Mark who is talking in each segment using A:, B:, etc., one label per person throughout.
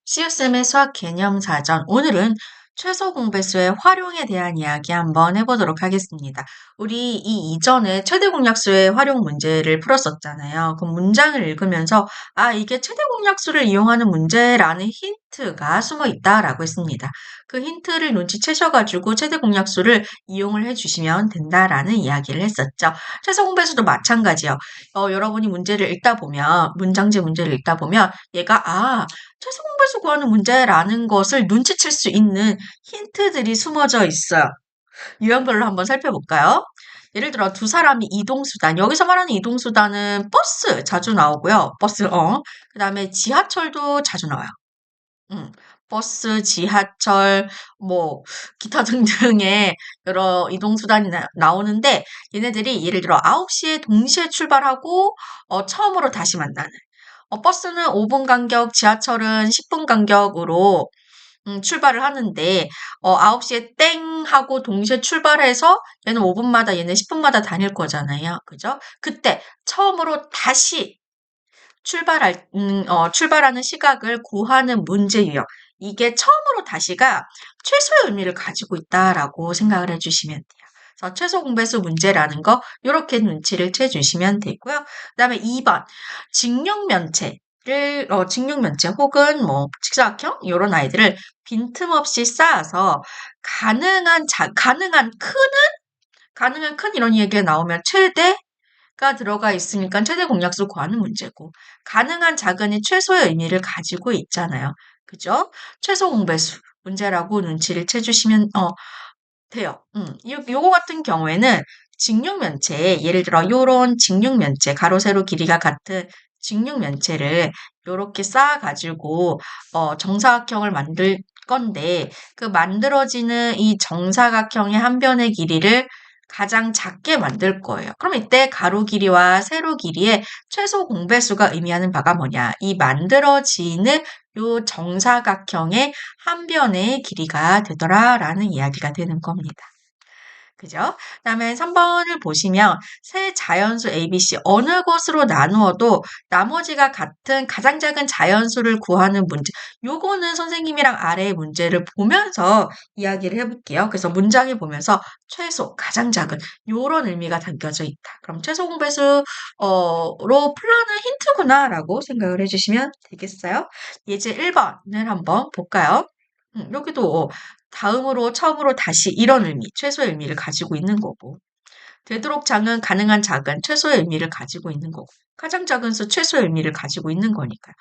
A: 시우쌤의 수학 개념 사전. 오늘은 최소 공배수의 활용에 대한 이야기 한번 해보도록 하겠습니다. 우리 이 이전에 최대 공약수의 활용 문제를 풀었었잖아요. 그 문장을 읽으면서 이게 최대 공약수를 이용하는 문제라는 힌트가 숨어 있다라고 했습니다. 그 힌트를 눈치채셔가지고 최대 공약수를 이용을 해주시면 된다라는 이야기를 했었죠. 최소 공배수도 마찬가지요. 여러분이 문제를 읽다 보면 문장제 문제를 읽다 보면 얘가 최소 공배수 구하는 문제라는 것을 눈치챌 수 있는 힌트들이 숨어져 있어요. 유형별로 한번 살펴볼까요? 예를 들어 두 사람이 이동수단, 여기서 말하는 이동수단은 버스 자주 나오고요. 버스, 그 다음에 지하철도 자주 나와요. 버스, 지하철, 뭐 기타 등등의 여러 이동수단이 나오는데 얘네들이 예를 들어 9시에 동시에 출발하고 처음으로 다시 만나는 버스는 5분 간격, 지하철은 10분 간격으로 출발을 하는데 9시에 땡 하고 동시에 출발해서 얘는 5분마다 얘는 10분마다 다닐 거잖아요. 그죠? 그때 처음으로 다시 출발하는 시각을 구하는 문제 유형. 이게 처음으로 다시가 최소의 의미를 가지고 있다라고 생각을 해주시면 돼요. 그래서 최소 공배수 문제라는 거 이렇게 눈치를 채주시면 되고요. 그다음에 2번 직육면체 혹은 뭐 직사각형 이런 아이들을 빈틈없이 쌓아서 가능한 큰 이런 얘기가 나오면 최대가 들어가 있으니까 최대 공약수 구하는 문제고 가능한 작은이 최소의 의미를 가지고 있잖아요. 그죠? 최소 공배수 문제라고 눈치를 채주시면 돼요. 요거 같은 경우에는 직육면체 예를 들어 요런 직육면체 가로 세로 길이가 같은 직육면체를 요렇게 쌓아가지고 정사각형을 만들 건데 그 만들어지는 이 정사각형의 한 변의 길이를 가장 작게 만들 거예요. 그럼 이때 가로 길이와 세로 길이의 최소 공배수가 의미하는 바가 뭐냐? 이 만들어지는 요 정사각형의 한 변의 길이가 되더라라는 이야기가 되는 겁니다. 그죠? 그다음에 3번을 보시면 세 자연수 ABC 어느 것으로 나누어도 나머지가 같은 가장 작은 자연수를 구하는 문제. 요거는 선생님이랑 아래의 문제를 보면서 이야기를 해볼게요. 그래서 문장을 보면서 최소, 가장 작은 요런 의미가 담겨져 있다. 그럼 최소 공배수로 풀라는 힌트구나라고 생각을 해주시면 되겠어요. 예제 1번을 한번 볼까요? 여기도 처음으로 다시 이런 의미, 최소의 의미를 가지고 있는 거고. 되도록 작은, 가능한 작은, 최소의 의미를 가지고 있는 거고. 가장 작은 수, 최소의 의미를 가지고 있는 거니까요.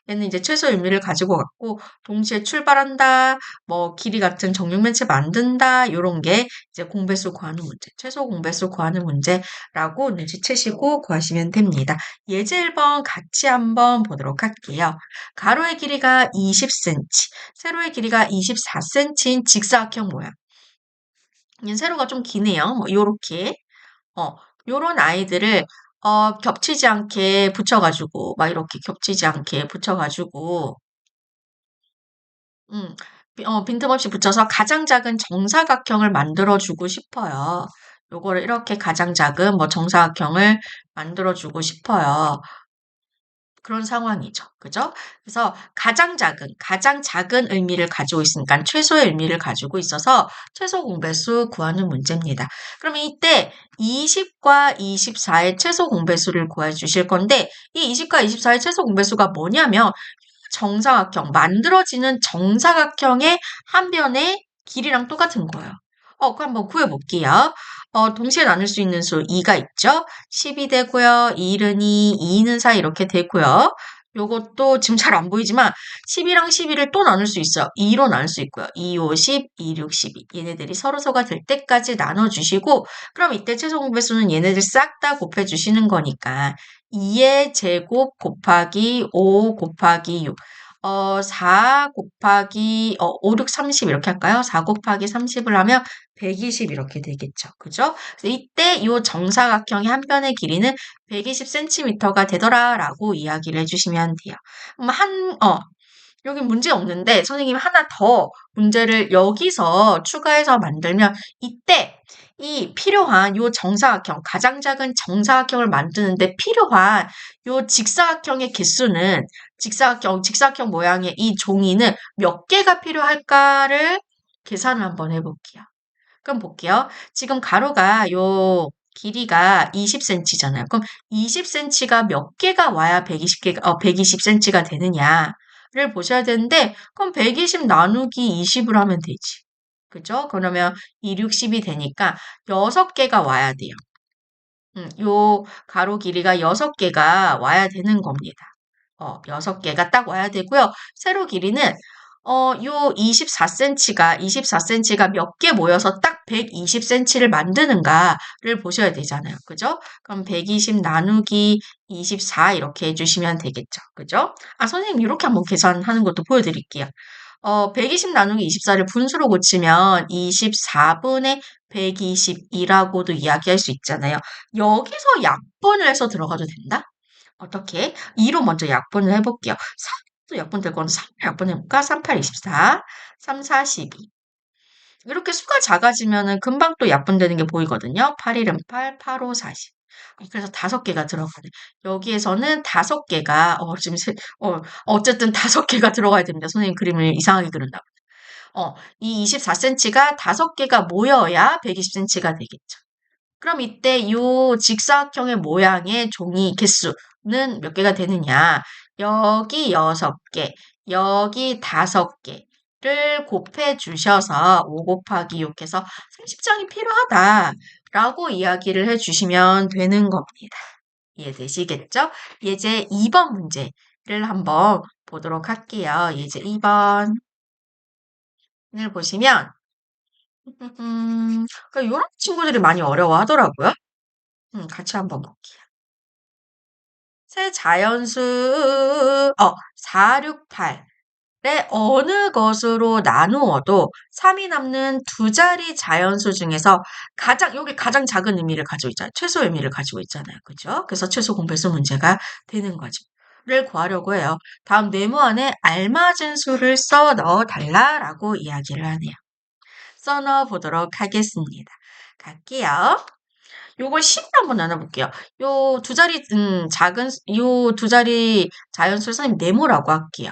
A: 얘는 이제 최소의 의미를 가지고 갔고, 동시에 출발한다, 뭐, 길이 같은 정육면체 만든다, 요런 게 이제 공배수 구하는 문제, 최소 공배수 구하는 문제라고 눈치채시고 구하시면 됩니다. 예제 1번 같이 한번 보도록 할게요. 가로의 길이가 20cm, 세로의 길이가 24cm인 직사각형 모양. 세로가 좀 기네요. 뭐 요렇게. 요런 아이들을 겹치지 않게 붙여가지고 막 이렇게 겹치지 않게 붙여가지고 음, 빈틈없이 붙여서 가장 작은 정사각형을 만들어주고 싶어요. 요거를 이렇게 가장 작은 뭐 정사각형을 만들어주고 싶어요. 그런 상황이죠. 그죠? 그래서 가장 작은 의미를 가지고 있으니까 최소의 의미를 가지고 있어서 최소 공배수 구하는 문제입니다. 그러면 이때 20과 24의 최소 공배수를 구해 주실 건데 이 20과 24의 최소 공배수가 뭐냐면 만들어지는 정사각형의 한 변의 길이랑 똑같은 거예요. 그럼 한번 구해볼게요. 동시에 나눌 수 있는 수 2가 있죠? 10이 되고요. 2는 2, 2는 4 이렇게 되고요. 요것도 지금 잘 안 보이지만 10이랑 12를 또 나눌 수 있어요. 2로 나눌 수 있고요. 2, 5, 10, 2, 6, 12. 얘네들이 서로서가 될 때까지 나눠주시고 그럼 이때 최소 공배수는 얘네들 싹 다 곱해주시는 거니까 2의 제곱 곱하기 5 곱하기 6. 4 곱하기 5, 6, 30 이렇게 할까요? 4 곱하기 30을 하면 120 이렇게 되겠죠. 그죠? 그래서 이때 이 정사각형의 한 변의 길이는 120cm가 되더라라고 이야기를 해주시면 돼요. 그럼 여기 문제 없는데 선생님이 하나 더 문제를 여기서 추가해서 만들면 이때 이 필요한 요 정사각형, 가장 작은 정사각형을 만드는데 필요한 요 직사각형의 개수는 직사각형 모양의 이 종이는 몇 개가 필요할까를 계산을 한번 해볼게요. 그럼 볼게요. 지금 가로가 요 길이가 20cm잖아요. 그럼 20cm가 몇 개가 와야 120cm가 되느냐를 보셔야 되는데, 그럼 120 나누기 20으로 하면 되지. 그죠? 그러면 2, 60이 되니까 6개가 와야 돼요. 요 가로 길이가 6개가 와야 되는 겁니다. 6개가 딱 와야 되고요. 세로 길이는 요 24cm가 몇 개 모여서 딱 120cm를 만드는가를 보셔야 되잖아요. 그죠? 그럼 120 나누기 24 이렇게 해주시면 되겠죠. 그죠? 선생님 이렇게 한번 계산하는 것도 보여드릴게요. 120 나누기 24를 분수로 고치면 24분의 122라고도 이야기할 수 있잖아요. 여기서 약분을 해서 들어가도 된다? 어떻게? 2로 먼저 약분을 해볼게요. 3도 약분될 거는 3 약분해볼까? 3, 8, 24, 3, 4, 12. 이렇게 수가 작아지면은 금방 또 약분되는 게 보이거든요. 8, 1은 8, 8, 5, 40. 그래서 5개가 들어가네. 여기에서는 5개가, 어쨌든 5개가 들어가야 됩니다. 선생님 그림을 이상하게 그린다고. 이 24cm가 5개가 모여야 120cm가 되겠죠. 그럼 이때 요 직사각형의 모양의 종이 개수는 몇 개가 되느냐? 여기 6개, 여기 5개를 곱해 주셔서 5 곱하기 6 해서 30장이 필요하다라고 이야기를 해 주시면 되는 겁니다. 이해되시겠죠? 예제 2번 문제를 한번 보도록 할게요. 예제 2번을 보시면 이런 친구들이 많이 어려워하더라고요. 같이 한번 볼게요. 세 자연수 4, 6, 8의 어느 것으로 나누어도 3이 남는 두 자리 자연수 중에서 여기 가장 작은 의미를 가지고 있잖아요. 최소 의미를 가지고 있잖아요. 그죠? 그래서 최소 공배수 문제가 되는 거죠. 를 구하려고 해요. 다음 네모 안에 알맞은 수를 써 넣어 달라라고 이야기를 하네요. 써 넣어 보도록 하겠습니다. 갈게요. 요걸 10으로 한번 나눠볼게요. 요 두 자리, 요 두 자리 자연수를 선생님 네모라고 할게요.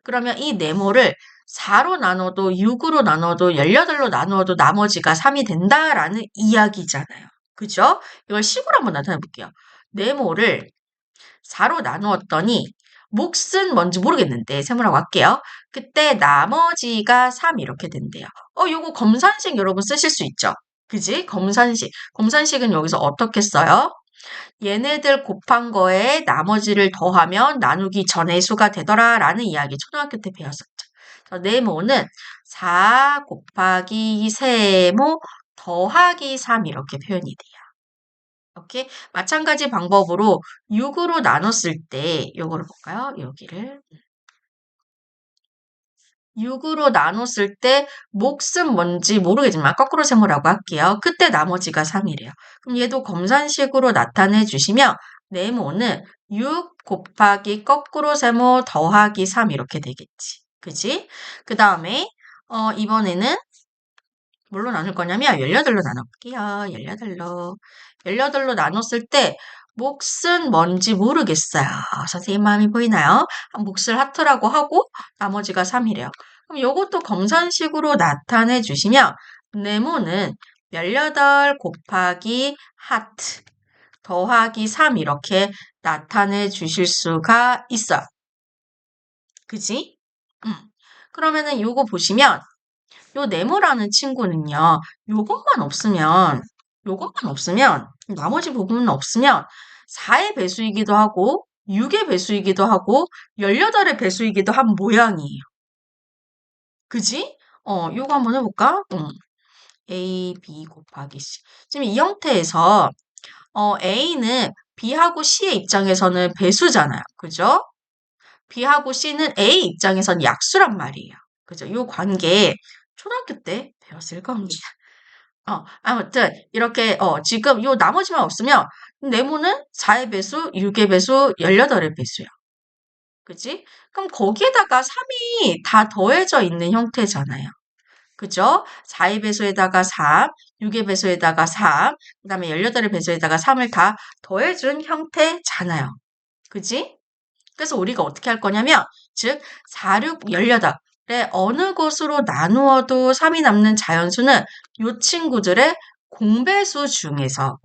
A: 그러면 이 네모를 4로 나눠도 6으로 나눠도 18로 나누어도 나머지가 3이 된다라는 이야기잖아요. 그죠? 이걸 10으로 한번 나타내볼게요. 네모를 4로 나누었더니 몫은 뭔지 모르겠는데 세모라고 할게요. 그때 나머지가 3 이렇게 된대요. 요거 검산식 여러분 쓰실 수 있죠? 그지? 검산식. 검산식은 여기서 어떻게 써요? 얘네들 곱한 거에 나머지를 더하면 나누기 전의 수가 되더라 라는 이야기 초등학교 때 배웠었죠. 네모는 4 곱하기 세모 더하기 3 이렇게 표현이 돼요. 이렇게 마찬가지 방법으로 6으로 나눴을 때 요거를 볼까요? 여기를 6으로 나눴을 때 몫은 뭔지 모르겠지만 거꾸로 세모라고 할게요. 그때 나머지가 3이래요. 그럼 얘도 검산식으로 나타내 주시면 네모는 6 곱하기 거꾸로 세모 더하기 3 이렇게 되겠지. 그지? 그 다음에 이번에는 뭘로 나눌 거냐면 18로 나눠볼게요. 18로. 18로 나눴을 때 몫은 뭔지 모르겠어요. 선생님 마음이 보이나요? 몫을 하트라고 하고 나머지가 3이래요. 그럼 이것도 검산식으로 나타내 주시면 네모는 18 곱하기 하트 더하기 3 이렇게 나타내 주실 수가 있어요. 그지? 그러면은 요거 보시면 요 네모라는 친구는요. 요것만 없으면 나머지 부분은 없으면 4의 배수이기도 하고 6의 배수이기도 하고 18의 배수이기도 한 모양이에요. 그지? 요거 한번 해볼까? A, B 곱하기 C. 지금 이 형태에서 A는 B하고 C의 입장에서는 배수잖아요. 그죠? B하고 C는 A 입장에서는 약수란 말이에요. 그죠? 요 관계 초등학교 때 배웠을 겁니다. 아무튼 이렇게 지금 요 나머지만 없으면 네모는 4의 배수, 6의 배수, 18의 배수야. 그치? 그럼 거기에다가 3이 다 더해져 있는 형태잖아요. 그죠? 4의 배수에다가 3, 6의 배수에다가 3, 그 다음에 18의 배수에다가 3을 다 더해준 형태잖아요. 그지? 그래서 우리가 어떻게 할 거냐면, 즉, 4, 6, 18의 어느 것으로 나누어도 3이 남는 자연수는 이 친구들의 공배수에서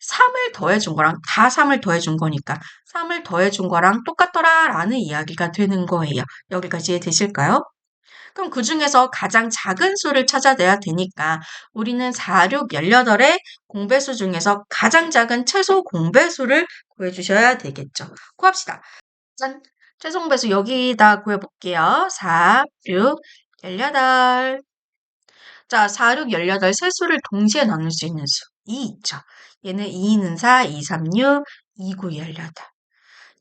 A: 3을 더해준 거랑, 다 3을 더해준 거니까, 3을 더해준 거랑 똑같더라 라는 이야기가 되는 거예요. 여기까지 이해되실까요? 그럼 그 중에서 가장 작은 수를 찾아내야 되니까 우리는 4, 6, 18의 공배수 중에서 가장 작은 최소 공배수를 구해주셔야 되겠죠. 구합시다. 짠! 최소 공배수 여기다 구해볼게요. 4, 6, 18. 자, 4, 6, 18 세 수를 동시에 나눌 수 있는 수. 2 있죠. 얘는 2, 는 4, 2, 3, 6, 2, 9, 18.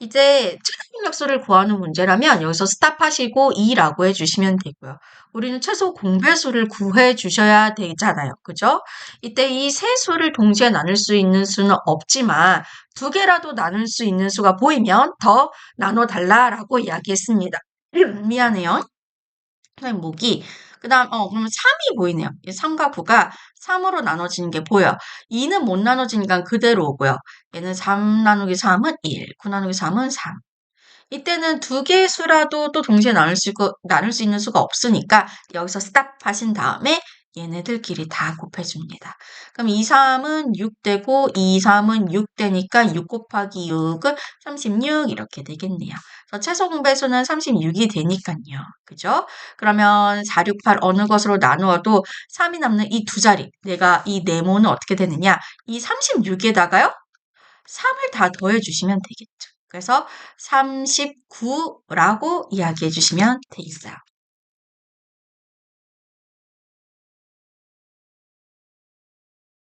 A: 이제 최종 약수를 구하는 문제라면 여기서 스탑하시고 2라고 해주시면 되고요. 우리는 최소 공배수를 구해 주셔야 되잖아요. 그죠? 이때 이 세 수를 동시에 나눌 수 있는 수는 없지만 두 개라도 나눌 수 있는 수가 보이면 더 나눠달라라고 이야기했습니다. 미안해요. 선생님 목이. 그 다음, 그러면 3이 보이네요. 3과 9가 3으로 나눠지는 게 보여. 2는 못 나눠지니까 그대로 오고요. 얘는 3 나누기 3은 1, 9 나누기 3은 3. 이때는 두 개의 수라도 또 동시에 나눌 수 있는 수가 없으니까 여기서 스탑 하신 다음에 얘네들끼리 다 곱해줍니다. 그럼 2, 3은 6되고 2, 3은 6되니까 6 곱하기 6은 36 이렇게 되겠네요. 그래서 최소 공배수는 36이 되니까요. 그죠? 그러면 4, 6, 8 어느 것으로 나누어도 3이 남는 이 두 자리, 내가 이 네모는 어떻게 되느냐? 이 36에다가요. 3을 다 더해주시면 되겠죠. 그래서 39라고 이야기해 주시면 되겠어요.